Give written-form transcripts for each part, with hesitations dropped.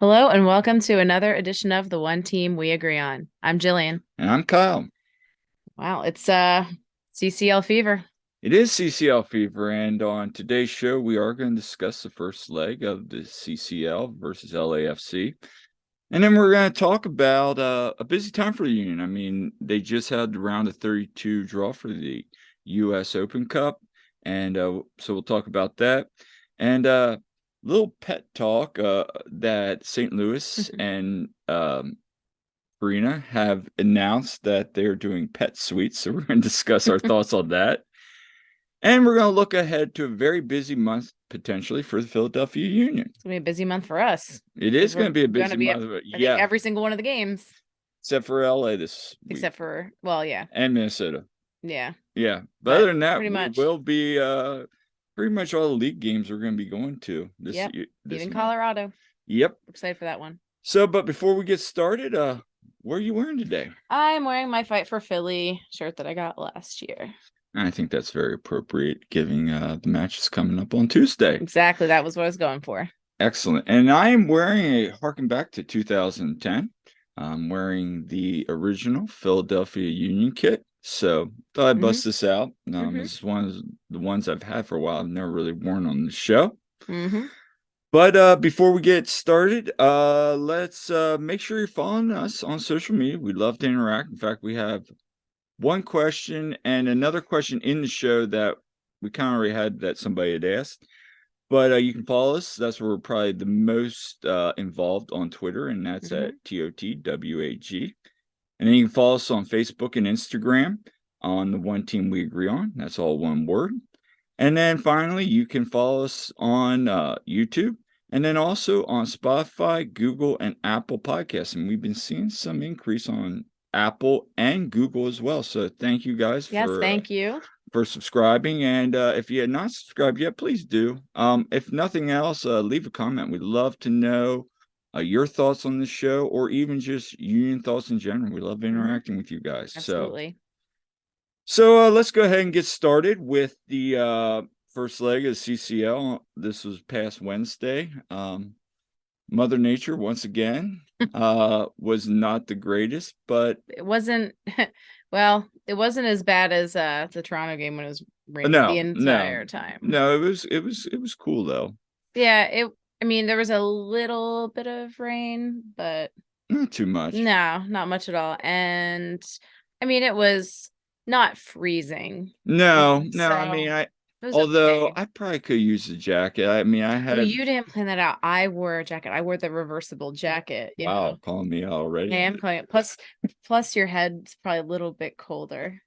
Hello and welcome to another edition of The One Team We Agree On. I'm Jillian. And I'm Kyle. Wow, it's CCL fever. It is CCL fever, and on today's show, we are going to discuss the first leg of the CCL versus LAFC. And then we're going to talk about a busy time for the Union. I mean, they just had the round of 32 draw for the U.S. Open Cup, and so we'll talk about that. And little pet talk that St. Louis and Purina have announced that they're doing pet suites, so we're going to discuss our thoughts on that. And we're going to look ahead to a very busy month, potentially, for the Philadelphia Union. It's going to be a busy month for us. It is going to be a busy month. I think every single one of the games. Except for LA this week. Except for, well, yeah. And Minnesota. Yeah. Yeah. But other than that, we'll be pretty much all the league games we're going to be going to this year. Even Colorado. Yep. Excited for that one. So, but before we get started, what are you wearing today? I'm wearing my Fight for Philly shirt that I got last year. I think that's very appropriate, given the match is coming up on Tuesday. Exactly. That was what I was going for. Excellent. And I am wearing a harken back to 2010. I'm wearing the original Philadelphia Union kit. So thought I'd bust this out. It's one of the ones I've had for a while. I've never really worn on the show. But before we get started, let's make sure you're following us on social media. We'd love to interact. In fact, we have one question and another question in the show that we kind of already had that somebody had asked. But you can follow us. That's where we're probably the most involved on Twitter, and that's at TOTWAG. And then you can follow us on Facebook and Instagram on the One Team We Agree On. That's all one word. And then finally, you can follow us on YouTube, and then also on Spotify, Google, and Apple Podcasts. And we've been seeing some increase on Apple and Google as well. So thank you guys for subscribing. And if you had not subscribed yet, please do. If nothing else, leave a comment. We'd love to know your thoughts on the show, or even just Union thoughts in general. We love interacting with you guys. Absolutely. So let's go ahead and get started with the first leg of CCL. This was past Wednesday. Mother Nature, once again, was not the greatest, but it wasn't. Well, it wasn't as bad as the Toronto game when it was raining the entire time. No, it was cool though. Yeah, I mean, there was a little bit of rain, but not too much. No, not much at all. And I mean, it was not freezing. No. I mean, although okay. I probably could use a jacket. I mean, I had. Well, you didn't plan that out. I wore a jacket. I wore the reversible jacket. Wow, calling me out already. I am calling it. Plus, your head's probably a little bit colder.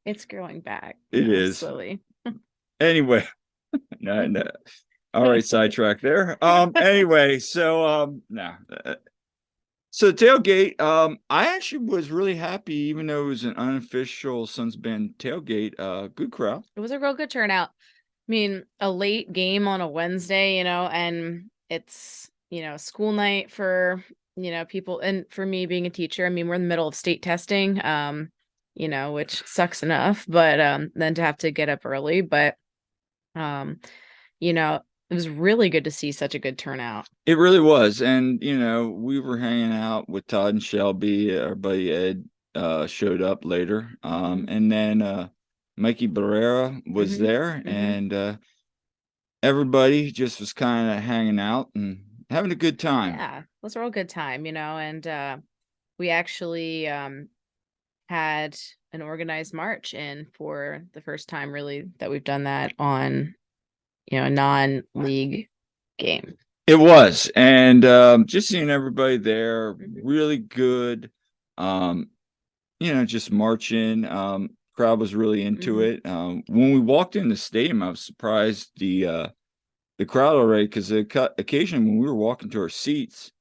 It's growing back. It is slowly. Anyway, no. All right, sidetrack there. Anyway, so So tailgate, I actually was really happy, even though it was an unofficial Suns Band tailgate. Good crowd. It was a real good turnout. I mean, a late game on a Wednesday, and it's, school night for, people. And for me being a teacher, I mean, we're in the middle of state testing, which sucks enough, but then to have to get up early. But, it was really good to see such a good turnout. It really was. And, we were hanging out with Todd and Shelby. Our buddy Ed showed up later. And then Mikey Barrera was there. And everybody just was kind of hanging out and having a good time. Yeah, it was a real good time, and we actually had an organized march in for the first time, really, that we've done that on a non-league game. It was. And just seeing everybody there, really good. Just marching. Crowd was really into it. When we walked in the stadium, I was surprised the crowd already, because occasionally when we were walking to our seats,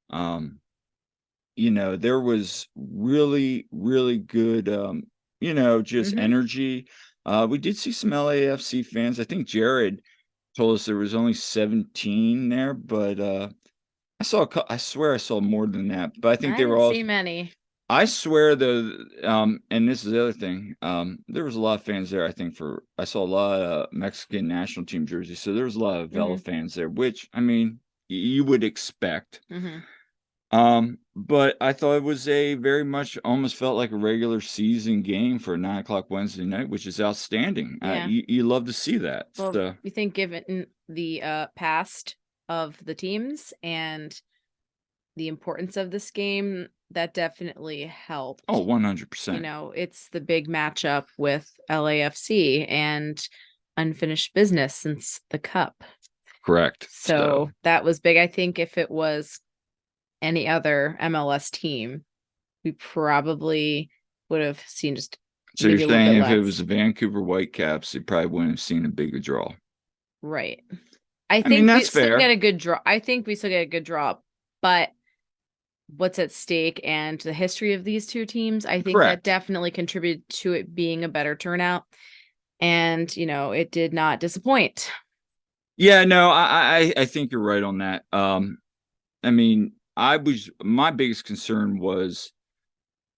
there was really, really good just energy. We did see some LAFC fans. I think Jared told us there was only 17 there, but I swear I saw more than that, but I think I they were didn't all. see many. I swear though, and this is the other thing. There was a lot of fans there. I saw a lot of Mexican national team jerseys, so there was a lot of Vela Hmm. fans there, which I mean, you would expect. Hmm. But I thought it was a very much almost felt like a regular season game for a 9 o'clock Wednesday night, which is outstanding. Yeah. You love to see that. Well, So, you think given the past of the teams and the importance of this game, that definitely oh, helped. You 100%. know, it's the big matchup with LAFC and unfinished business since the cup. Correct. So, So that was big. I think if it was any other MLS team, we probably would have seen just so you're maybe a little saying bit if it was less. the Vancouver Whitecaps, they probably wouldn't have seen a bigger draw. Right. I I mean, think we that's still get fair. a good draw. I think we still get a good draw, but what's at stake and the history of these two teams, I think that Correct. definitely contributed to it being a better turnout. And, it did not disappoint. Yeah, no, I think you're right on that. I mean, my biggest concern was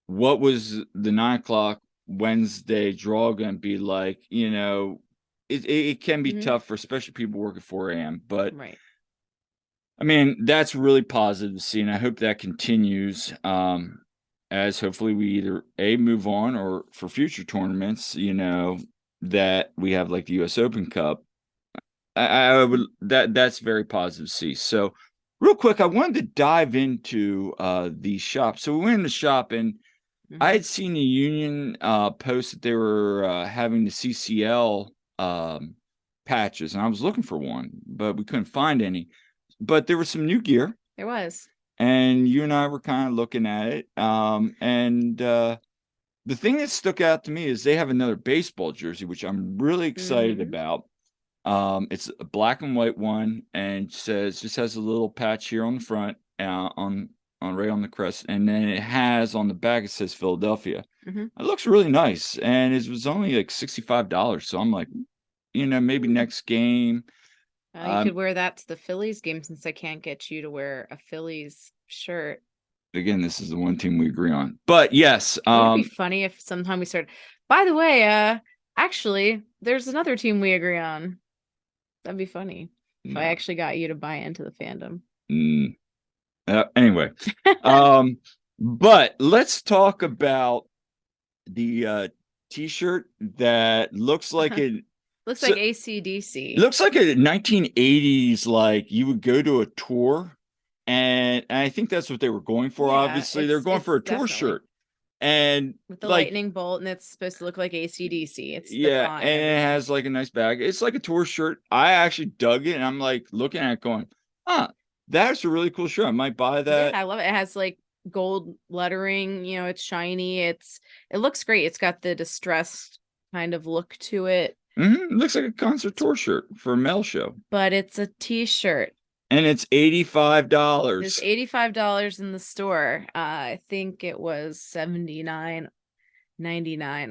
what was the 9 o'clock Wednesday draw going to be like? It can be Mhm. tough for especially people working 4 a.m. But Right. I mean, that's really positive to see, and I hope that continues. As hopefully we either a move on or for future tournaments, that we have like the U.S. Open Cup. I would that's very positive to see. So, real quick, I wanted to dive into the shop. So we went in the shop, and I Mhm. had seen the Union post that they were having the CCL patches, and I was looking for one, but we couldn't find any. But there was some new gear, There was. and you and I were kind of looking at it. And the thing that stuck out to me is they have another baseball jersey, which I'm really excited Mhm. about. It's a black and white one, and just has a little patch here on the front, on right on the crest, and then it has on the back it says Philadelphia. Mhm. It looks really nice, and it was only like $65. So I'm like, maybe Mm. next game. You could Um, wear that to the Phillies game since I can't get you to wear a Phillies shirt. again, this is the one team we agree on. But yes, Wouldn't it be funny if sometime we started, by the way, actually, there's another team we agree on. That'd be funny if I no, actually got you to buy into the fandom. mm, anyway, um, but let's talk about the t-shirt that looks like it. Looks So like it ACDC. looks like a 1980s, like you would go to a tour, and I think that's what they were going for. Yeah, Obviously, they're going for it's a tour definitely shirt, and with the like, lightning bolt, and it's supposed to look like ACDC. It's the yeah, font and and it everything. has like a nice bag. It's like a tour shirt. I actually dug it, and I'm like looking at it, going, "Huh, that's a really cool shirt. I might buy Yeah, that." I love it. It has like gold lettering, it's shiny. It looks great. It's got the distressed kind of look to it, It looks like a concert tour shirt for a Mel show, but it's a t-shirt. and it's $85. It's $85 in the store. I think it was 79.99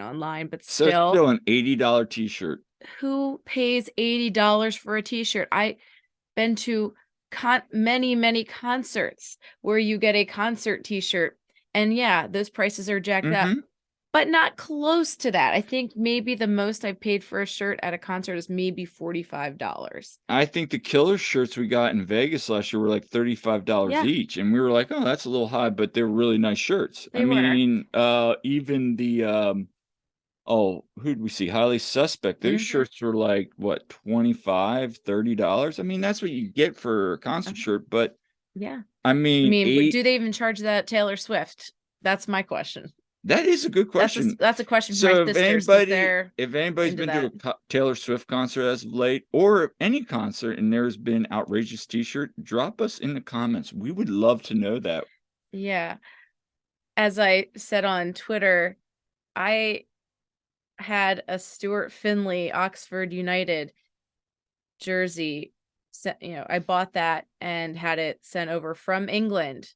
online, but So it's still, still an $80 t-shirt. who pays $80 for a t-shirt? I been to many concerts where you get a concert t-shirt, and yeah, those prices are jacked up, hmm but not close to that. I think maybe the most I've paid for a shirt at a concert is maybe $45. I think the killer shirts we got in Vegas last year were like $35 Yeah, each, and we were like, "Oh, that's a little high," but they're really nice shirts. I they were. mean, even the oh, who'd we see? Highly Suspect. Those Hmm. shirts were like what, 25, $30. I mean, that's what you get for a Uh, concert shirt, but yeah, I I mean, mean, eight do they even charge that Taylor Swift? That's my question. that is a good question. That's a question for my So sisters because they're if anybody's into been to that. a Taylor Swift concert as of late, or any concert, and there's been outrageous t-shirt, drop us in the comments. We would love to know that. Yeah. As I said on Twitter, I had a Stuart Finley Oxford United jersey. I bought that and had it sent over from England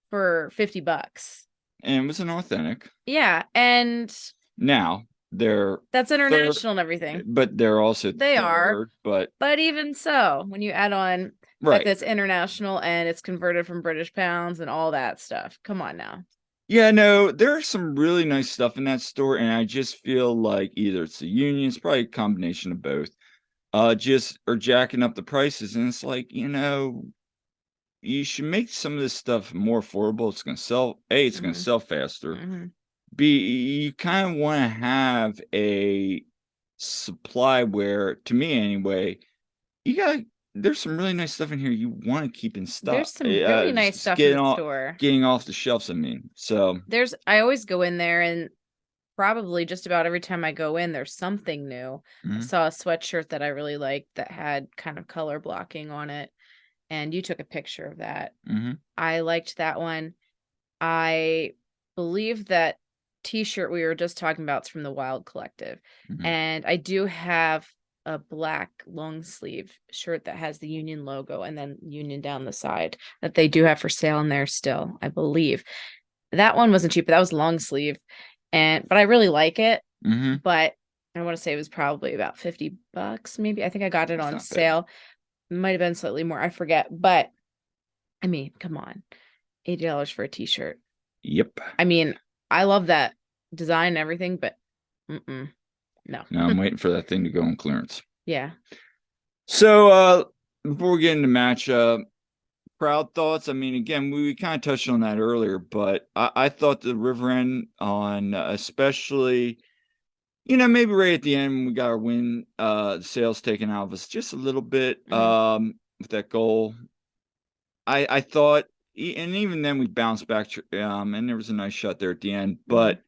for $50. And it was an authentic. Yeah, and Now they're that's third, international and everything. but they're also They are, third. But but even so, when you add on fact Right. that it's international and it's converted from British pounds and all that stuff. Come on now. Yeah, no, there's some really nice stuff in that store, and I just feel like either it's the union, it's probably a combination of both. Just are jacking up the prices, and it's like, you should make some of this stuff more affordable. It's gonna sell. A, it's gonna Hmm. sell faster. Hmm. B, you kind of want to have a supply where, to me anyway, you got there's some really nice stuff in here you want to keep in stock. There's some really nice Just stuff in the store. getting off the shelves. I mean, so I always go in there and probably just about every time I go in, there's something new. I mhm, saw a sweatshirt that I really liked that had kind of color blocking on it, and you took a picture of that. mhm, I liked that one. I believe that t-shirt we were just talking about is from the Wild Collective. mhm. And I do have a black long sleeve shirt that has the Union logo and then Union down the side that they do have for sale in there still, I believe. That one wasn't cheap, but that was long sleeve. But I really like it. Mhm. But I want to say it was probably about 50 bucks, maybe. I think I got it That's on not bad. sale. Might have been slightly more. I forget. But I mean, come on. $80 for a t-shirt. Yep. I mean, I love that design and everything, but no. Now I'm waiting for that thing to go on clearance. Yeah. So, before we get into matchup, crowd thoughts. I mean, again, we kind of touched on that earlier, but I thought the River End on, especially, maybe right at the end when we got our win, sales taken out of us just a little bit, Mhm. with that goal. I thought, and even then we bounced back, and there was a nice shot there at the end, Mhm. but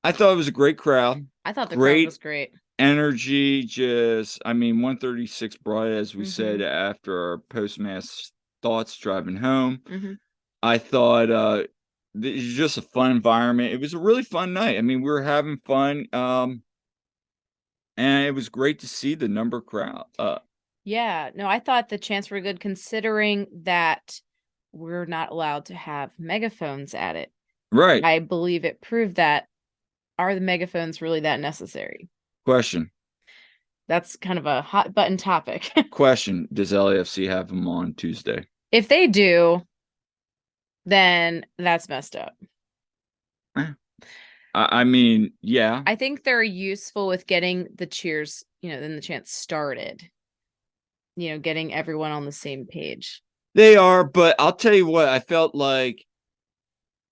I thought it was a great crowd, I thought the crowd great was great. energy. Just, I mean, 136 brought it, as we said Mhm. after our post-match thoughts driving home. Mhm. I thought, it was just a fun environment. It was a really fun night. I mean, we were having fun, and it was great to see the number of crowd. Yeah, no, I thought the chants were good considering that we're not allowed to have megaphones at it. Right. I believe it proved that are the megaphones really that necessary? Question. That's kind of a hot button topic. Question. Does LAFC have them on Tuesday? If they do, then that's messed up. Eh, I mean, yeah, I think they're useful with getting the cheers, then the chant started, getting everyone on the same page. they are. But I'll tell you what, I felt like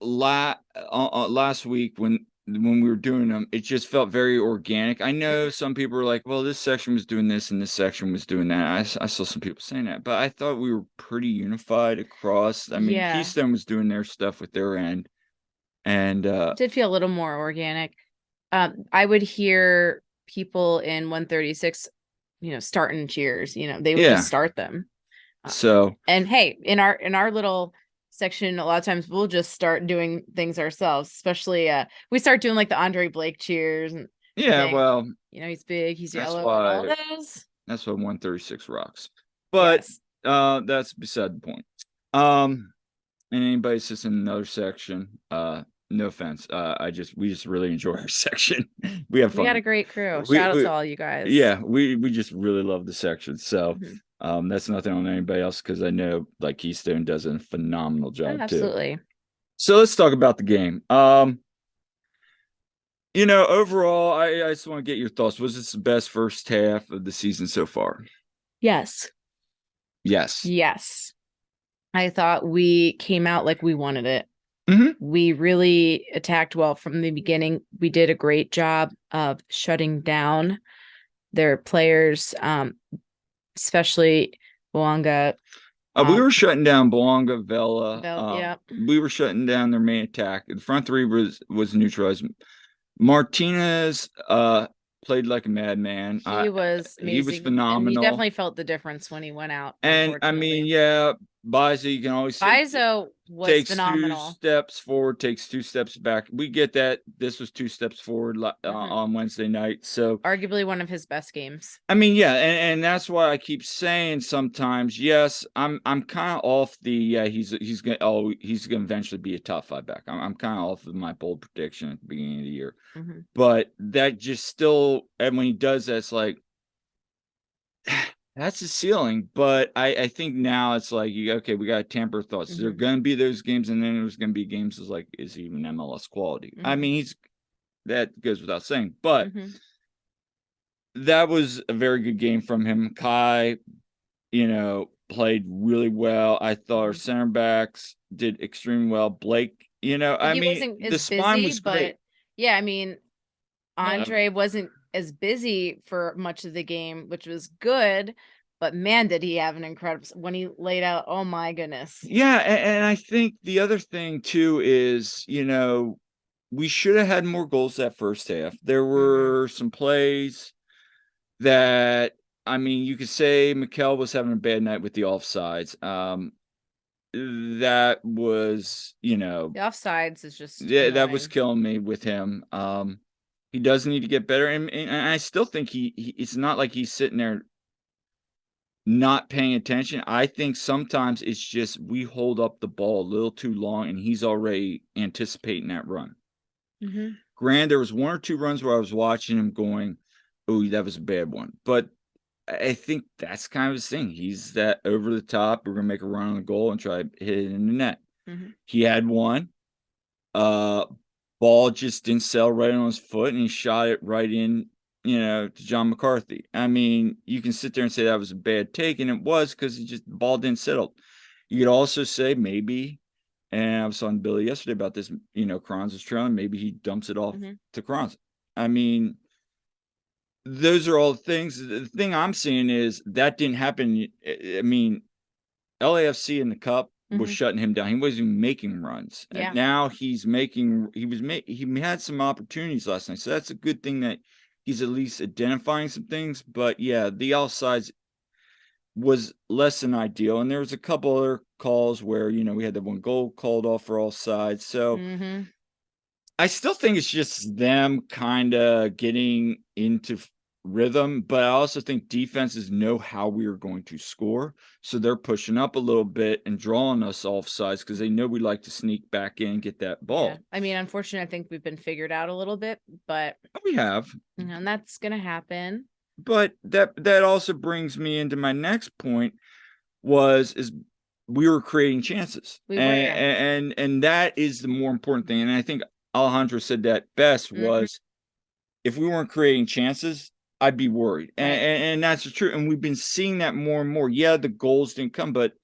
last week when we were doing them, it just felt very organic. I know Mhm. some people were like, "Well, this section was doing this and this section was doing that." I saw some people saying that, but I thought we were pretty unified across. I mean, Yeah, Keystone was doing their stuff with their end, and did feel a little more organic. I would hear people in 136, starting cheers, they would just yeah. start them. Uh, So and hey, in our little section, a lot of times we'll just start doing things ourselves, especially we start doing like the Andre Blake cheers and yeah, saying, well, he's big, he's that's yellow, and all why those. 136 rocks. But Yes. that's beside the point. Um, and anybody sits in another section, no offense. We just really enjoy our section. We have We got a fun. great crew. We Shout out we to all you guys. yeah, we just really love the section. So Mhm. that's nothing on anybody else because I know like Keystone does a phenomenal Oh, job too. absolutely. So let's talk about the game. Overall, I just want to get your thoughts. Was this the best first half of the season so far? Yes. Yes. Yes. I thought we came out like we wanted it. Hmm. We really attacked well from the beginning. We did a great job of shutting down their players, especially Wonga. We were shutting down Belonga, Vela. Yeah, We were shutting down their main attack. The front three was neutralized. Martinez played like a madman. he was He was amazing, and you phenomenal. definitely felt the difference when he went out. And I mean, Unfortunately, yeah, Baza, you can always say Bizo was takes two phenomenal. steps forward, takes two steps back. We get that. This was two steps forward Hmm. on Wednesday night. So Arguably one of his best games. I mean, yeah, and that's why I keep saying sometimes, yes, I'm kind of off the he's gonna eventually be a top five back. I'm kind of off of my bold prediction at the beginning of the year, Hmm. but that just still, and when he does that, it's like That's the ceiling, but I think now it's like, okay, we got to temper thoughts. There are going to be those games, and then there's going to be games that's like, is he even MLS quality? I mean, that goes without saying, but that was a very good game from him. Kai, played really well. I thought our center backs did extremely well. Blake, I He mean, wasn't the as spine busy, was great. but yeah, I mean, No, Andre wasn't as busy for much of the game, which was good, but man, did he have an incredible when he laid out. Oh my goodness. yeah, and I think the other thing too is, we should have had more goals that first half. There were some plays that, I mean, you could say Mikel was having a bad night with the offsides. That was, The offsides is just yeah, that was annoying. killing me with him. He does need to get better, and I still think it's not like he's sitting there not paying attention. I think sometimes it's just we hold up the ball a little too long, and he's already anticipating that run. Granted, there was one or two runs where I was watching him going, "Oh, that was a bad one," but I think that's kind of his thing. He's that over the top. We're gonna make a run on the goal and try to hit it in the net. He had one. Uh, Ball just didn't sell right on his foot, and he shot it right in, to John McCarthy. I mean, you can sit there and say that was a bad take, and it was because the ball didn't settle. You could also say maybe, and I was on Billy yesterday about this, Kronz is trailing, maybe he dumps it off to Kronz. I mean, those are all things. The thing I'm seeing is that didn't happen. I mean, LAFC in the cup was shutting him down. He wasn't even making runs. And now he had some opportunities last night. So that's a good thing that he's at least identifying some things. But yeah, the offsides was less than ideal. And there was a couple other calls where, we had that one goal called off for all sides. So I still think it's just them kind of getting into rhythm, but I also think defenses know how we are going to score. So they're pushing up a little bit and drawing us off sides because they know we like to sneak back in and get that ball. Yeah. I mean, unfortunately, I think we've been figured out a little bit, but we have. And that's gonna happen. But that also brings me into my next point is we were creating chances. We were. And that is the more important thing. And I think Alejandro said that best was if we weren't creating chances, I'd be worried. Right. And that's the truth. And we've been seeing that more and more. Yeah, the goals didn't come, but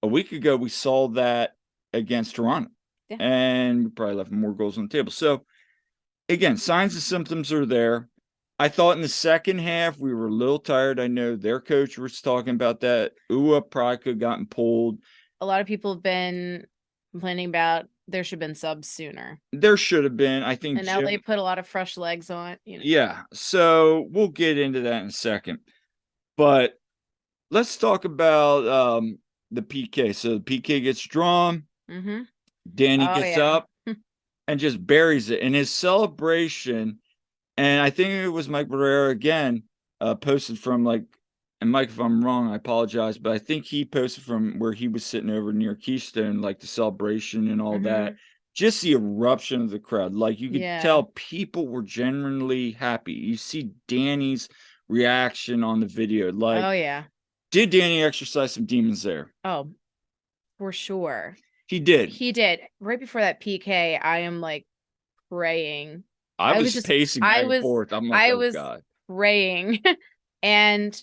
a week ago we saw that against Toronto. Yeah. And we probably left more goals on the table. So again, signs and symptoms are there. I thought in the second half we were a little tired. I know their coach was talking about that. Ua probably could have gotten pulled. A lot of people have been complaining about there should have been subs sooner. There should have been. I think and now they put a lot of fresh legs on. Yeah. So we'll get into that in a second. But let's talk about the PK. So the PK gets drawn. Danny gets up and just buries it. And his celebration, and I think it was Mike Barrera again, posted from and Mike, if I'm wrong, I apologize, but I think he posted from where he was sitting over near Keystone, like the celebration and all that. Just the eruption of the crowd. Like you could tell people were genuinely happy. You see Danny's reaction on the video. Like, oh yeah. Did Danny exercise some demons there? Oh, for sure. He did. He did. Right before that PK, I am like praying. I was just pacing back and forth. I'm like, oh God. Praying and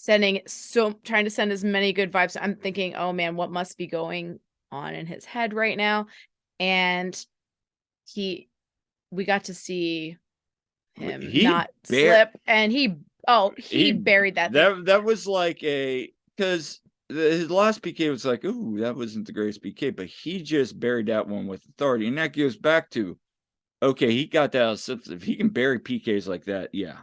trying to send as many good vibes. I'm thinking, oh man, what must be going on in his head right now? And we got to see him not slip, and he buried that thing. That was like because his last PK was like, ooh, that wasn't the greatest PK, but he just buried that one with authority. And that goes back to, okay, he got that out of substance. If he can bury PKs like that, yeah.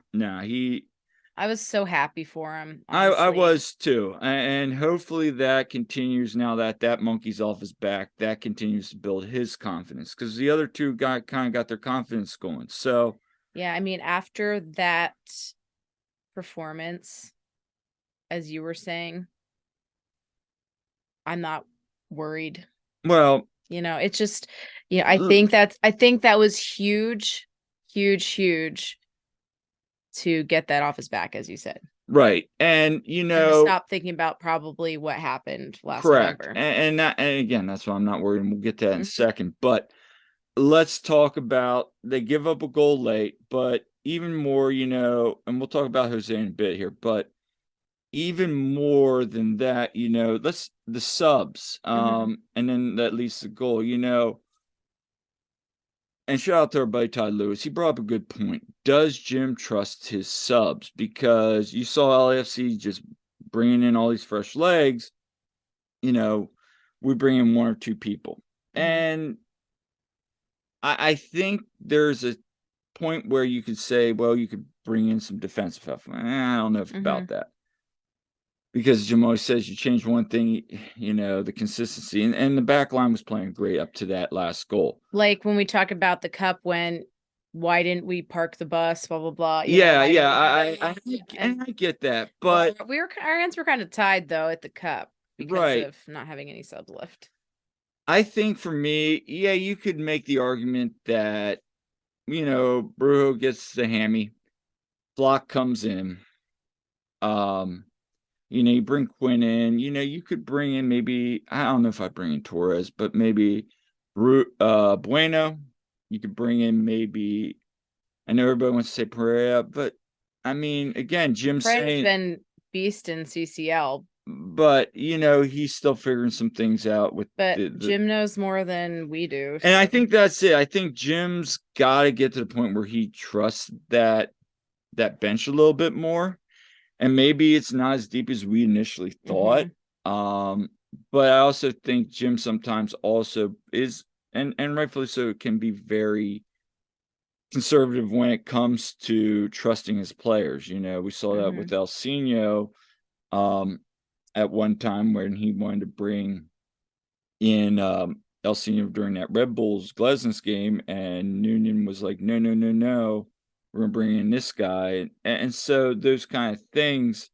I was so happy for him. I was too. And hopefully that continues now that monkey's off his back. That continues to build his confidence because the other two kind of got their confidence going. So, yeah, I mean, after that performance, as you were saying, I'm not worried. Well, it's just, I think that was huge, huge, huge to get that off his back, as you said. Right. And, And to stop thinking about probably what happened last correct. November. And again, that's why I'm not worried. And we'll get to that in a Mhm. second. But let's talk about they give up a goal late, but even more, and we'll talk about Jose in a bit here, but even more than that, let's the subs. And then that leads to goal, and shout out to our buddy Todd Lewis. He brought up a good point. Does Jim trust his subs? Because you saw LAFC just bringing in all these fresh legs. We bring in one or two people. And I think there's a point where you could say, well, you could bring in some defensive help. I don't know about that. Because Jim always says you change one thing, the consistency. And the back line was playing great up to that last goal. Like when we talk about the cup, why didn't we park the bus, blah, blah, blah. Yeah. I get that. But our hands were kind of tied, though, at the cup because of not having any sub lift. I think for me, yeah, you could make the argument that, Brujo gets the hammy, Flock comes in. You bring Quinn in, you could bring in maybe, I don't know if I bring in Torres, but maybe Bueno. You could bring in maybe, I know everybody wants to say Pereira, but I mean, again, Jim's saying been beast in CCL, but he's still figuring some things out with Jim knows more than we do. And I think that's it. I think Jim's got to get to the point where he trusts that bench a little bit more. And maybe it's not as deep as we initially thought. But I also think Jim sometimes also is, and rightfully so, can be very conservative when it comes to trusting his players. We saw that with El Sino at one time when he wanted to bring in El Sino during that Red Bulls Glesnes game, and Noonan was like, no, we're gonna bring in this guy. And so those kind of things,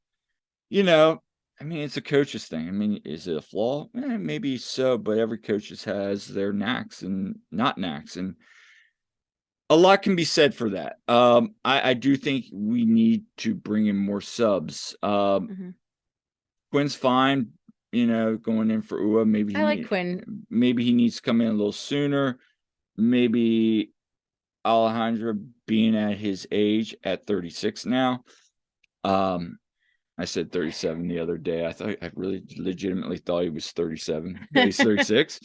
I mean, it's a coach's thing. I mean, is it a flaw? Maybe so, but every coach has their knacks and not knacks, and a lot can be said for that. I do think we need to bring in more subs. Quinn's fine, going in for Ua. Maybe I like Quinn. Maybe he needs to come in a little sooner. Maybe Alejandro being at his age at 36 now. I said 37 the other day. I really legitimately thought he was 37. But he's 36.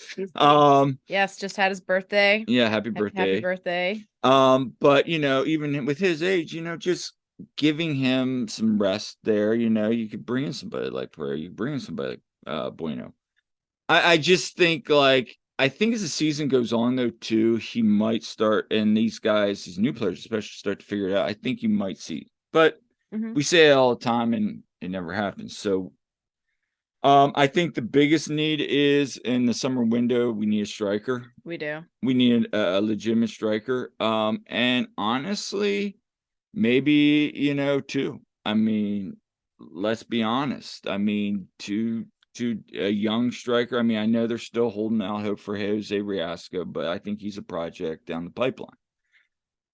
Yes, just had his birthday. Yeah, happy birthday. Happy birthday. But even with his age, just giving him some rest there, you could bring in somebody like Pereira, you bring in somebody like Bueno. I just think I think as the season goes on though too, he might start, and these guys, these new players especially, start to figure it out. I think you might see, but we say it all the time and it never happens. So I think the biggest need is in the summer window, we need a striker. We do. We need a legitimate striker. And honestly, maybe, two. I mean, let's be honest. I mean, to a young striker. I mean, I know they're still holding out hope for Jose Riasco, but I think he's a project down the pipeline.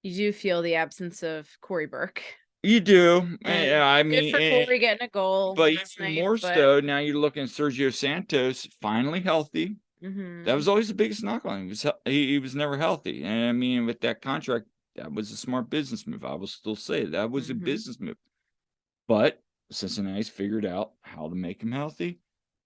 You do feel the absence of Corey Burke. You do. And I mean, good for Corey getting a goal. But even more so, now you're looking at Sergio Santos, finally healthy. That was always the biggest knock on him. He was never healthy. And I mean, with that contract, that was a smart business move. I will still say that was a business move. But Cincinnati's figured out how to make him healthy,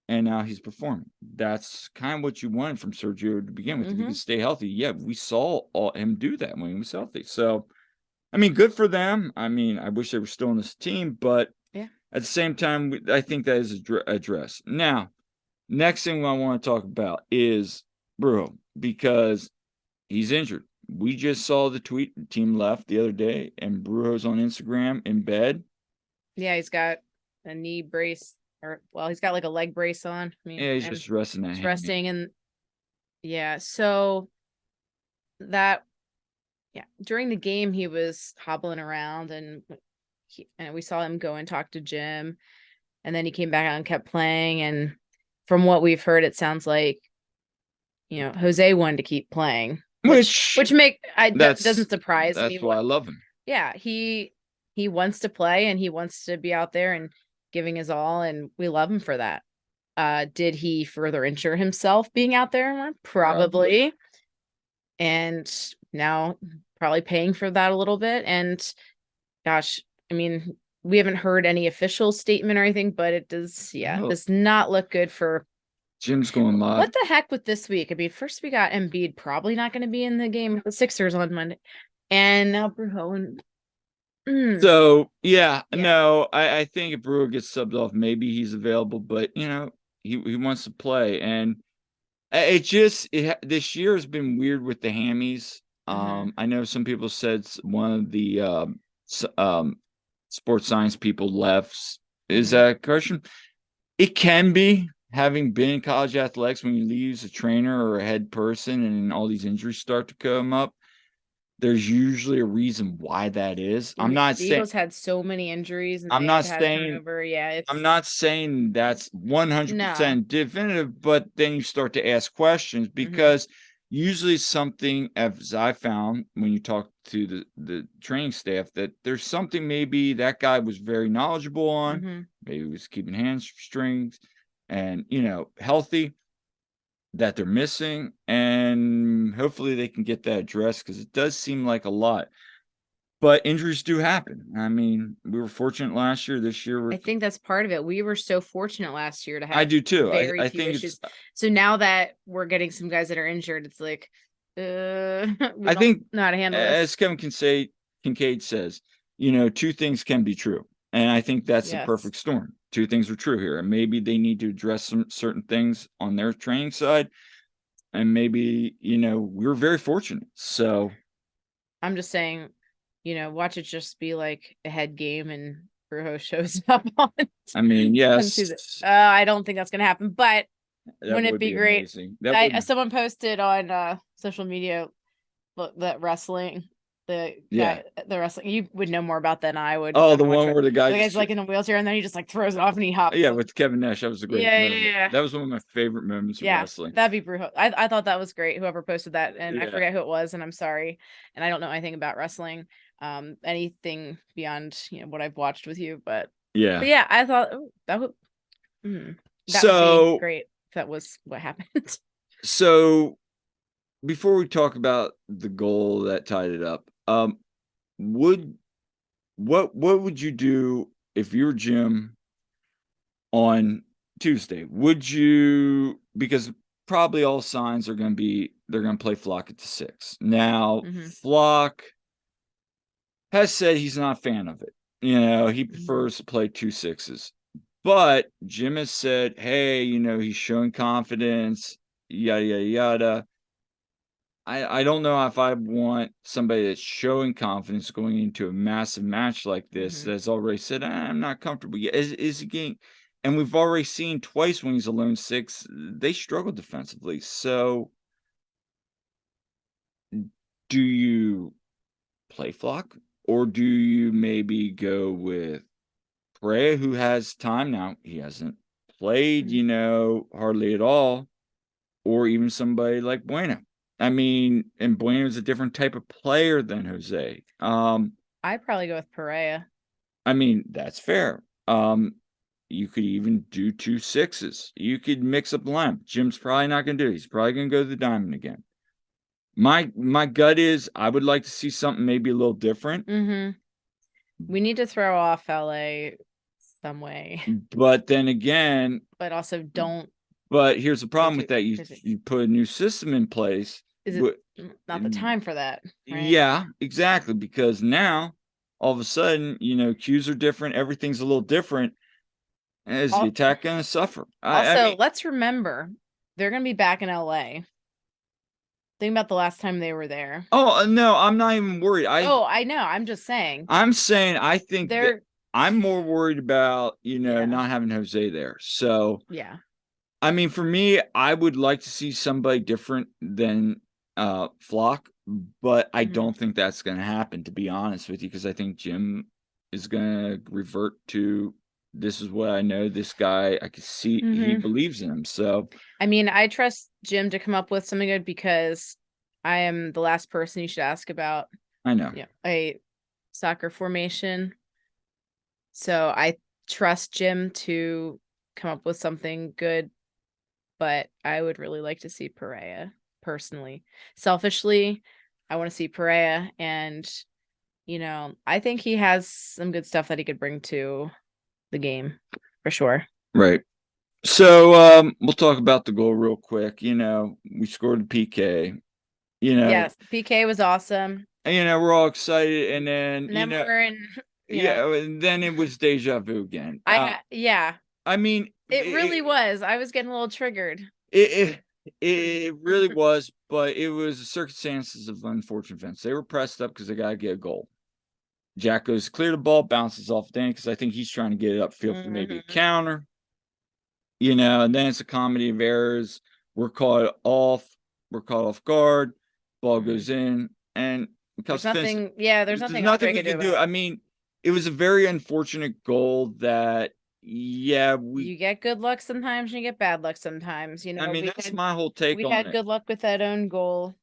and now he's performing. That's kind of what you wanted from Sergio to begin with. If he can stay healthy, yeah, we saw him do that when he was healthy. So, I mean, good for them. I mean, I wish they were still on this team, but at the same time, I think that is addressed. Now, next thing I want to talk about is Brujo, because he's injured. We just saw the tweet, the team left the other day, and Brujo's on Instagram in bed. Yeah, he's got a knee brace, he's got like a leg brace on. I mean, he's just resting that. He's resting, and so during the game he was hobbling around, and we saw him go and talk to Jim, and then he came back out and kept playing. And from what we've heard, it sounds like Jose wanted to keep playing, which doesn't surprise me. That's why I love him. Yeah, he he wants to play and he wants to be out there and giving his all, and we love him for that. Did he further injure himself being out there? Probably. And now probably paying for that a little bit. And gosh, I mean, we haven't heard any official statement or anything, but it does, does not look good for Jim's going live. What the heck with this week? I mean, first we got Embiid probably not going to be in the game with the Sixers on Monday, and now Brujo and So no, I think if Brewer gets subbed off, maybe he's available, but he wants to play, and this year has been weird with the hammies. I know some people said one of the sports science people left. Is that a question? It can be, having been in college athletics, when you lose a trainer or a head person and all these injuries start to come up. There's usually a reason why that is. I'm not saying Eagles had so many injuries and I'm they not had saying turnover. Yeah, I'm not saying that's 100% definitive, but then you start to ask questions because usually something, as I found when you talk to the training staff, that there's something maybe that guy was very knowledgeable on, maybe he was keeping hamstrings and healthy, that they're missing, and hopefully they can get that addressed because it does seem like a lot. But injuries do happen. I mean, we were fortunate last year. This year, I think that's part of it. We were so fortunate last year to have I do too. very I few think issues. So now that we're getting some guys that are injured, it's like, we don't know how to handle this. As Kevin Kincaid says, two things can be true. And I think that's the perfect storm. Two things are true here. And maybe they need to address some certain things on their training side. And maybe, we were very fortunate. So I'm just saying, watch it just be like a head game and Brujo shows up on. I mean, yes. I don't think that's gonna happen, but wouldn't it be great? Amazing. Someone posted on social media that wrestling, the wrestling. You would know more about than I would. Oh, the one where the guy's like in a wheelchair and then he just like throws it off and he hops. Yeah, with Kevin Nash, that was a great moment. Yeah. That was one of my favorite moments of wrestling. That'd be Brujo. I thought that was great. Whoever posted that, and I forget who it was, and I'm sorry, and I don't know anything about wrestling, anything beyond what I've watched with you, but yeah, I thought that would be great if that was what happened. So before we talk about the goal that tied it up, what would you do if you were Jim on Tuesday? Would you, because probably all signs are going to be they're going to play Flock at the 6. Now, Flock has said he's not a fan of it. He prefers to play 2 6s. But Jim has said, hey, he's showing confidence, yada, yada, yada. I don't know if I want somebody that's showing confidence going into a massive match like this that's already said, I'm not comfortable yet. Is he getting, and we've already seen twice when he's a lone 6, they struggle defensively. So do you play Flock, or do you maybe go with Prey, who has time now? He hasn't played, hardly at all, or even somebody like Bueno. I mean, and Bueno is a different type of player than Jose. I'd probably go with Perea. I mean, that's fair. You could even do 2 6s. You could mix up the lineup. Jim's probably not going to do it. He's probably going to go to the diamond again. My gut is I would like to see something maybe a little different. We need to throw off LA some way. But then again, but also don't. But here's the problem with that. You put a new system in place. Is it not the time for that? Right? Yeah, exactly. Because now, all of a sudden, cues are different. Everything's a little different. Is the attack going to suffer? Also, let's remember, they're going to be back in LA. Think about the last time they were there. Oh, no, I'm not even worried. I know. I'm just saying. I'm saying I think I'm more worried about, not having Jose there. So, yeah. I mean, for me, I would like to see somebody different than Flock, but I don't think that's going to happen, to be honest with you, because I think Jim is going to revert to, this is what I know, this guy, I can see he believes in him. So, I mean, I trust Jim to come up with something good because I am the last person you should ask about. I know. Yeah, a soccer formation. So I trust Jim to come up with something good, but I would really like to see Perea personally. Selfishly, I want to see Perea, and I think he has some good stuff that he could bring to the game for sure. Right. So we'll talk about the goal real quick. We scored a PK. Yes, PK was awesome. We're all excited, and then And then we're in, yeah, and then it was deja vu again. yeah, I mean, it really was. I was getting a little triggered. it really was, but it was the circumstances of unfortunate events. They were pressed up because they got to get a goal. Jack goes clear the ball, bounces off Danny because I think he's trying to get it upfield for maybe a counter. And then it's a comedy of errors. We're caught off. We're caught off guard. Ball goes in, and There's Vince, nothing. Yeah, there's nothing else we we could do could about do. it. I mean, it was a very unfortunate goal that, yeah, You get good luck sometimes, and you get bad luck sometimes. I mean, that's my whole take we on had it. good luck with that own goal.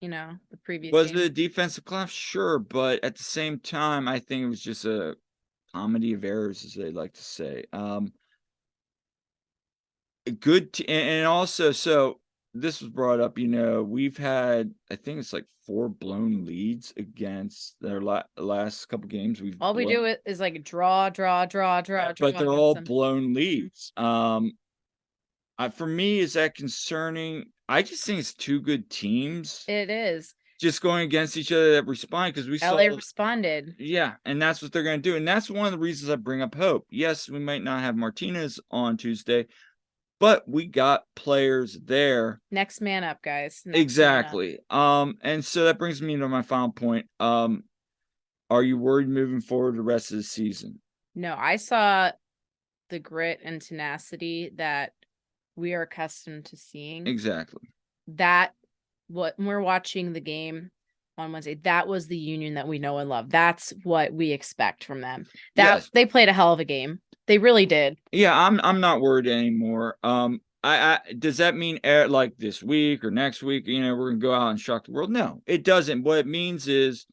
The previous Was game. it a defensive collapse? Sure, but at the same time, I think it was just a comedy of errors, as they like to say. And also, so this was brought up. We've had, I think it's like 4 blown leads against their last couple games. All we do is like draw, but they're all blown leads. For me, is that concerning? I just think it's 2 good teams. It is. Just going against each other that respond, because we saw LA responded. Yeah, and that's what they're going to do. And that's one of the reasons I bring up hope. Yes, we might not have Martinez on Tuesday, but we got players there. Next man up, guys. Exactly. And so that brings me to my final point. Are you worried moving forward the rest of the season? No, I saw the grit and tenacity that we are accustomed to seeing. Exactly. That what we're watching the game on Wednesday, that was the Union that we know and love. That's what we expect from them. They played a hell of a game. They really did. Yeah, I'm not worried anymore. I does that mean like this week or next week, we're gonna go out and shock the world? No, it doesn't. What it means is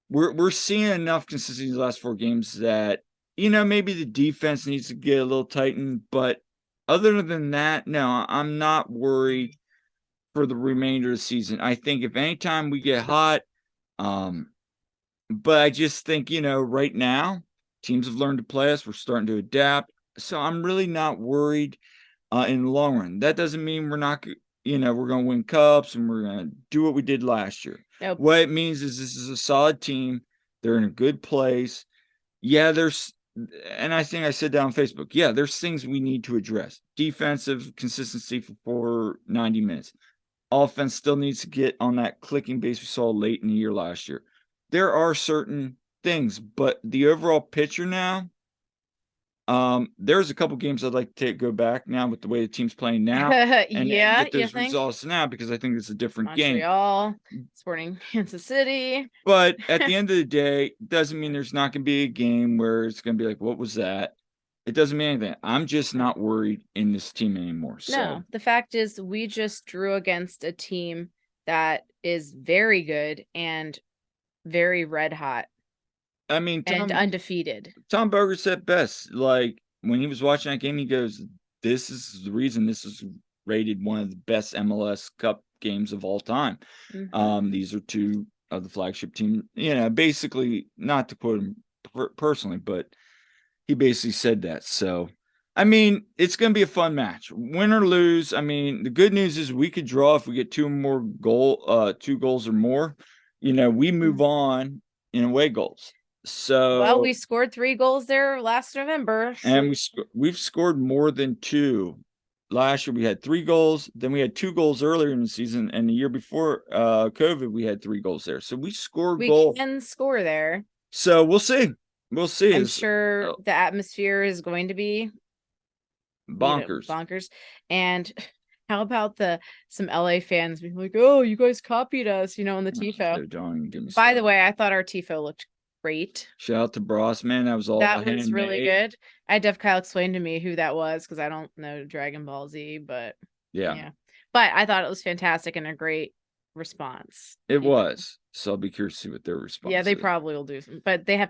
we're seeing enough consistency in the last 4 games that maybe the defense needs to get a little tightened, but other than that, no, I'm not worried for the remainder of the season. I think if anytime we get hot, but I just think, right now, teams have learned to play us. We're starting to adapt. So I'm really not worried in the long run. That doesn't mean we're not, we're going to win cups and we're going to do what we did last year. Nope. What it means is this is a solid team. They're in a good place. Yeah, and I think I said that on Facebook. Yeah, there's things we need to address. Defensive consistency for 90 minutes. Offense still needs to get on that clicking base we saw late in the year last year. There are certain things, but the overall picture now, there's a couple games I'd like to go back now with the way the team's playing now, and get those results now, because I think it's a different Montreal, Sporting Kansas City. But at the end of the day, doesn't mean there's not going to be a game where it's going to be like, what was that? It doesn't mean anything. I'm just not worried in this team anymore. No, the fact is we just drew against a team that is very good and very red hot. I mean, and undefeated. Tom Berger said best. Like, when he was watching that game, he goes, "This is the reason this is rated one of the best MLS Cup games of all time." These are 2 of the flagship team. Basically, not to quote him personally, but he basically said that. So, I mean, it's going to be a fun match, win or lose. I mean, the good news is we could draw if we get 2 goals or more. We move on in away goals. So, well, we scored 3 goals there last November, and we've scored more than 2. Last year we had 3 goals. Then we had 2 goals earlier in the season, and the year before COVID, we had 3 goals there. So we scored goals. We can score there. So we'll see. We'll see. I'm sure the atmosphere is going to be bonkers. And how about some LA fans being like, "Oh, you guys copied us," in the tifo. By the way, I thought our tifo looked great. Shout out to Bros, man. That was really good. I had Dev Kyle explain to me who that was, because I don't know Dragon Ball Z, but yeah. But I thought it was fantastic and a great response. It was. So I'll be curious to see what their response is. Yeah, they probably will do some, but they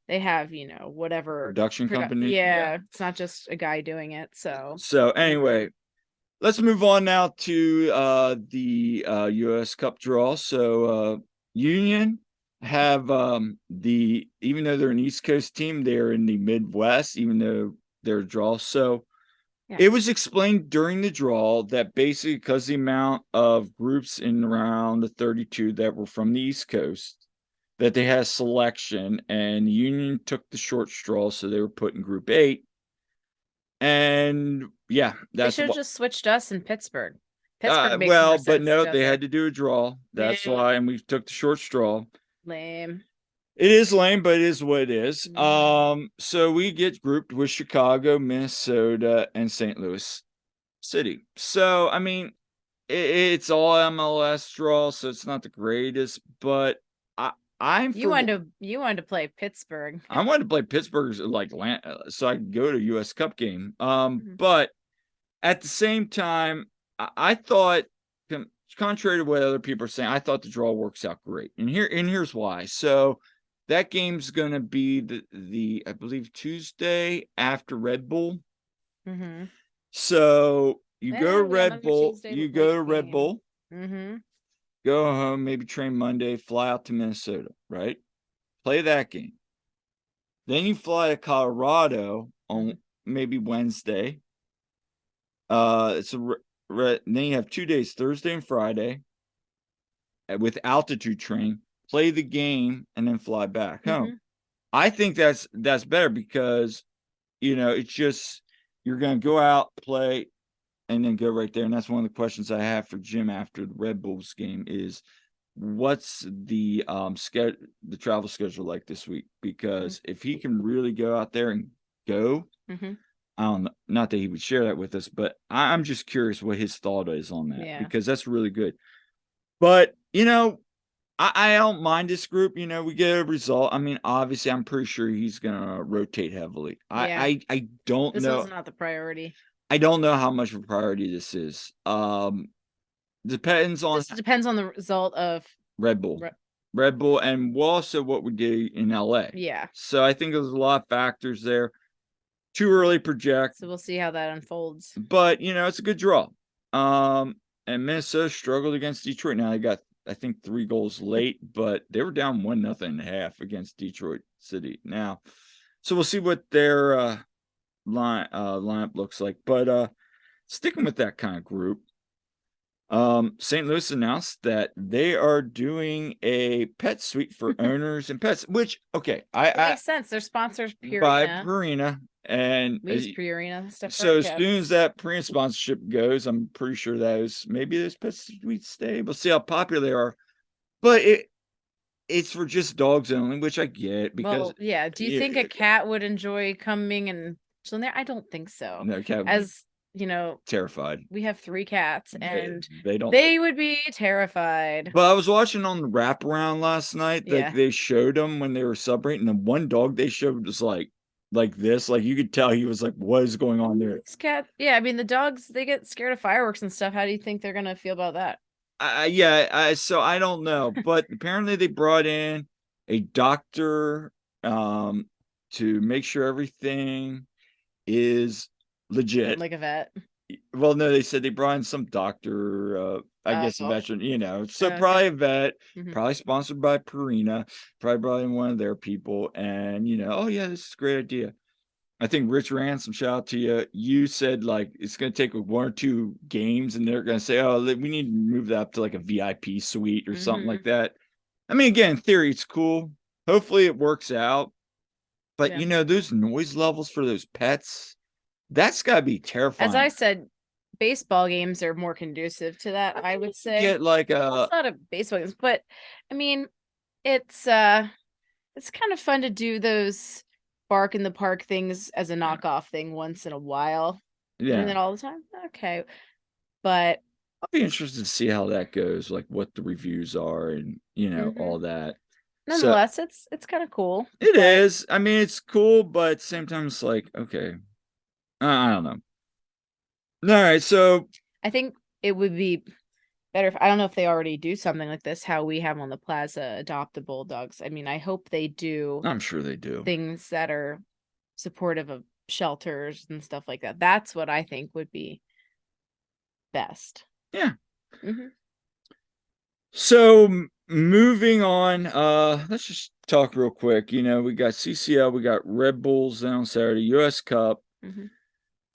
they have, whatever production company. yeah, it's not just a guy doing it. So So anyway, let's move on now to the US Cup draw. So Union have even though they're an East Coast team, they're in the Midwest, even though they're a draw. So yes. it was explained during the draw that basically because the amount of groups in around the 32 that were from the East Coast, that they had a selection, and Union took the short straw, so they were put in Group 8. And yeah, They that's should have what. just switched us in Pittsburgh. Pittsburgh makes more Well, but sense to no, go they there. had to do a draw. That's Yeah. why, and we took the short straw. Lame. It is lame, but it is what it is. Mm. So we get grouped with Chicago, Minnesota, and St. Louis City. So I mean, it's all MLS draw, so it's not the greatest, but I I'm You for wanted to play Pittsburgh. I wanted to play Pittsburgh's like so I could go to US Cup game. Mhm. But at the same time, I thought, contrary to what other people are saying, I thought the draw works out great, and here's why. So that game's gonna be the I believe Tuesday after Red Bull. Mm-hmm. So you go to Yeah, Red another Bull, Tuesday late game. Mm-hmm. go home, maybe train Monday, fly out to Minnesota, right? Play that game. Then you fly to Colorado on maybe Wednesday. It's then you have 2 days, Thursday and Friday, with altitude training. Play the game and then fly back home. I think that's better because it's just you're gonna go out, play, and then go right there. And that's one of the questions I have for Jim after the Red Bulls game is what's the the travel schedule like this week? Because if he can really go out there and go, I don't know, not that he would share that with us, but I'm just curious what his thought is on that, Yeah. because that's really good. But I don't mind this group. We get a result. I mean, obviously, I'm pretty sure he's gonna rotate heavily. Yeah. I don't This know. one's not the priority. I don't know how much of a priority this is. Depends on This depends on the result of Red Bull. Red Bull, and also what we did in LA. Yeah. So I think there's a lot of factors there. Too early project. So we'll see how that unfolds. But it's a good draw. And Minnesota struggled against Detroit. Now they got, I think, 3 goals late, but they were down 1-0.5 against Detroit City. Now, so we'll see what their lineup looks like. But sticking with that kind of group, St. Louis announced that they are doing a pet suite for owners and pets, which it makes sense. Their sponsors by Purina. Purina, and We use Purina stuff. so as soon as that Purina sponsorship goes, I'm pretty sure maybe those pet suites stay. We'll see how popular they are, but it's for just dogs only, which I get because well, yeah. Do you think a cat would enjoy coming and chilling there? I don't think so. No, cat would As you know, terrified. We have 3 cats, and they would be terrified. But I was watching on the wraparound last night. Like Yeah. they showed them when they were celebrating, and one dog they showed was like this. Like you could tell he was like, "What is going on there?" This cat, yeah. I mean, the dogs, they get scared of fireworks and stuff. How do you think they're gonna feel about that? So I don't know, but apparently they brought in a doctor to make sure everything is legit. Like a vet. Well, no, they said they brought in some doctor, I guess a veteran, so probably a vet, probably sponsored by Purina, probably brought in one of their people, and oh yeah, this is a great idea. I think Rich Ransom, shout out to you. You said like it's gonna take 1 or 2 games, and they're gonna say, "Oh, we need to move that up to like a VIP suite or something like that." I mean, again, in theory, it's cool. Hopefully, it works out. But those noise levels for those pets, that's gotta be terrifying. As I said, baseball games are more conducive to that, I would say. Get like it's not a baseball game, but I mean, it's kind of fun to do those bark in the park things as a knockoff thing once in a while. Doing that all the time, okay. But I'll be interested to see how that goes, like what the reviews are, and all that. Nonetheless, it's kind of cool. It is. I mean, it's cool, but at the same time, it's like, okay, I don't know. All right, so I think it would be better if I don't know if they already do something like this, how we have on the plaza adopt the bulldogs. I mean, I hope they do I'm sure they do. things that are supportive of shelters and stuff like that. That's what I think would be best. Yeah. Hmm. So moving on, let's just talk real quick. We got CCL, we got Red Bulls on Saturday, US Cup, Hmm.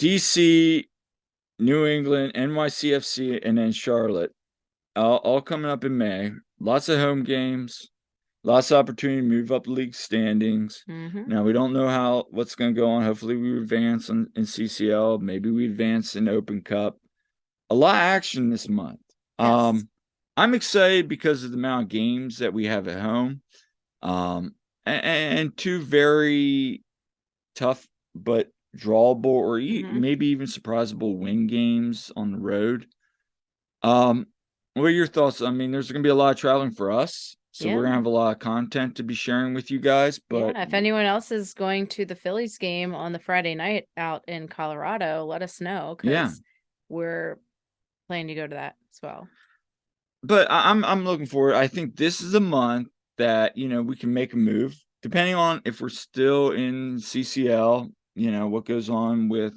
DC, New England, NYCFC, and then Charlotte. All coming up in May. Lots of home games, lots of opportunity to move up the league standings. Hmm. Now we don't know what's going to go on. Hopefully we advance in CCL. Maybe we advance in Open Cup. A lot of action this month. Yes. I'm excited because of the amount of games that we have at home. And two very tough but drawable or Hmm. maybe even surprisable win games on the road. Um, what are your thoughts? I mean, there's going to be a lot of traveling for us, so we're going to Yeah. have a lot of content to be sharing with you guys. But Yeah. If anyone else is going to the Phillies game on the Friday night out in Colorado, let us know yeah, because we're planning to go to that as well. but I'm looking forward. I think this is a month that we can make a move, depending on if we're still in CCL. What goes on with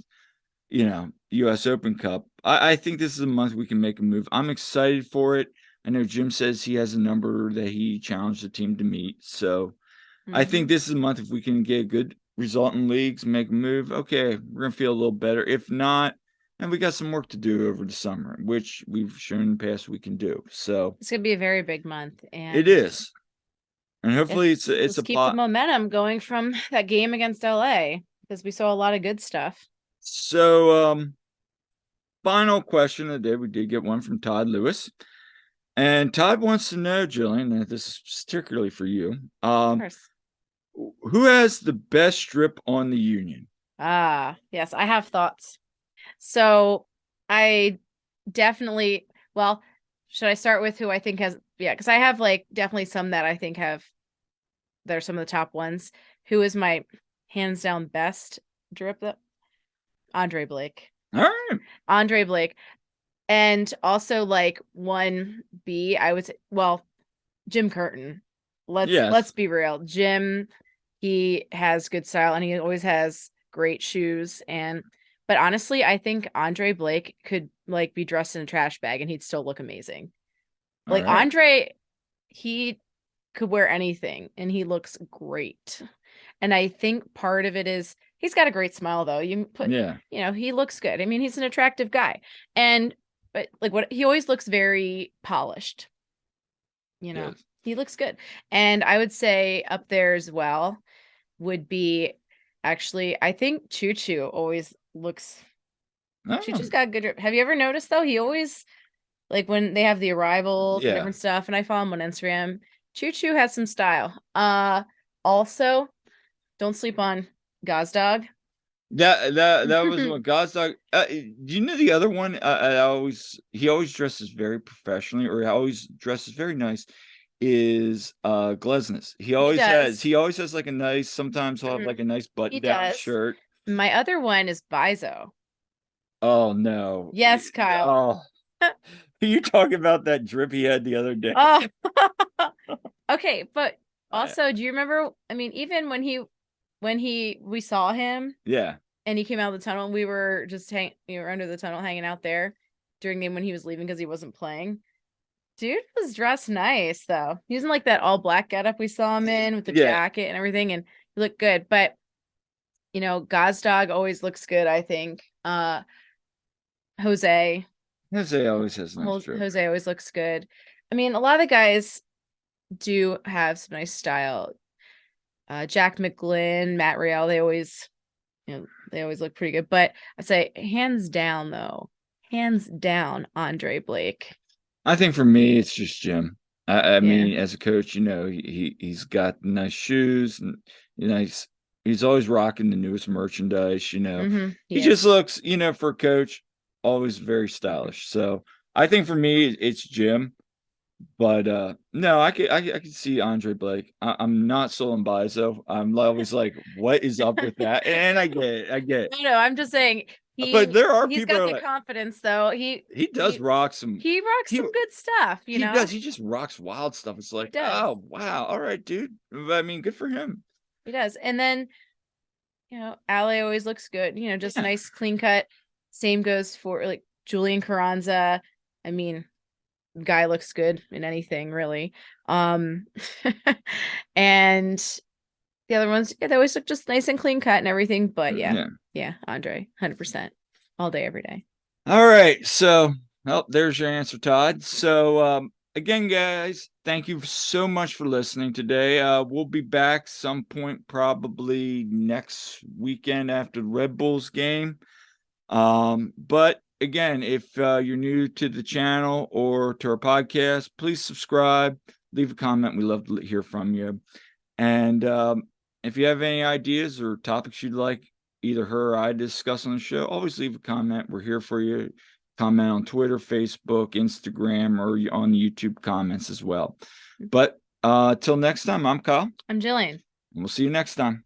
US Open Cup. I think this is a month we can make a move. I'm excited for it. I know Jim says he has a number that he challenged the team to meet. So I think Hmm. this is a month if we can get a good result in leagues, make a move. Okay, we're gonna feel a little better. If not, and we got some work to do over the summer, which we've shown in the past we can do. So It's gonna be a very big month, it and is, and yeah, hopefully it's let's a keep the pot. momentum going from that game against LA because we saw a lot of good stuff. So final question of the day. We did get one from Todd Lewis. And Todd wants to know, Jillian, and this is particularly for you. Of course. Who has the best strip on the Union? Ah, yes, I have thoughts. So I definitely, well, should I start with who I think has, yeah, because I have like definitely some that I think have, they're some of the top ones. Who is my hands down best drip? That Andre Blake. All right. Andre Blake. And also like 1B, I would say, well, Jim Curtin. Let's Yes. be real. Jim, he has good style and he always has great shoes and but honestly, I think Andre Blake could like be dressed in a trash bag and he'd still look amazing. All Like right. Andre, he could wear anything and he looks great. And I think part of it is he's got a great smile though. Yeah. He looks good. I mean, he's an attractive guy. And but like what he always looks very polished, you know. Yes. He looks good. And I would say up there as well would be actually I think Choo Choo always looks Choo Oh, Choo's got good have you ever noticed though? He always like when they have the arrivals and yeah. different stuff, and I follow him on Instagram. Choo Choo has some style. Also, don't sleep on Gazdag. That was one God's dog. Do you know the other one? He always dresses very professionally, or he always dresses very nice. Is Glesnes. He does. He always has like a nice. Sometimes he'll have Mhm. like a nice He button down does. shirt. My other one is Bizo. Oh no. Yes, Kyle. Oh, you talking about that drip he had the other day? Oh, okay. But I, also, do you remember? I mean, even when we saw him yeah. and he came out of the tunnel, and we were under the tunnel hanging out there during the game when he was leaving because he wasn't playing. Dude was dressed nice though. He was in like that all black getup we saw him in with the Yeah. jacket and everything, and he looked good. But Gazdag always looks good, I think. Jose, Jose always has a nice drip. Jose always looks good. I mean, a lot of the guys do have some nice style. Jack McGlynn, Matt Real, they always look pretty good. But I say hands down though, hands down, Andre Blake. I think for me, it's just Jim. I Yeah. mean, as a coach, he's got nice shoes and nice. He's always rocking the newest merchandise. Mm-hmm. He Yes. just looks, for a coach, always very Mm-hmm. stylish. So I think for me, it's Jim. But no, I could see Andre Blake. I'm not sold on Bizo. I'm always like, what is up with that? And I get it. I get it. No, I'm just saying But there are He's people got who are the like, confidence though. he does rock some. He rocks He some good stuff, you he know? does. He just rocks wild stuff. It's like, does. oh wow, all right, dude. I mean, good for him. He does. And then, Ale always looks good, just Yeah. nice, clean cut. Same goes for like Julian Carranza. I mean, guy looks good in anything, really. And the other ones, they always look just nice and clean cut and everything. But yeah, Andre, 100%, all day, every day. All right, so there's your answer, Todd. So again, guys, thank you so much for listening today. We'll be back some point, probably next weekend after the Red Bulls game. But again, if you're new to the channel or to our podcast, please subscribe, leave a comment. We love to hear from you. And if you have any ideas or topics you'd like either her or I discuss on the show, always leave a comment. We're here for you. Comment on Twitter, Facebook, Instagram, or on YouTube comments as well. But till next time, I'm Kyle. I'm Jillian. And we'll see you next time.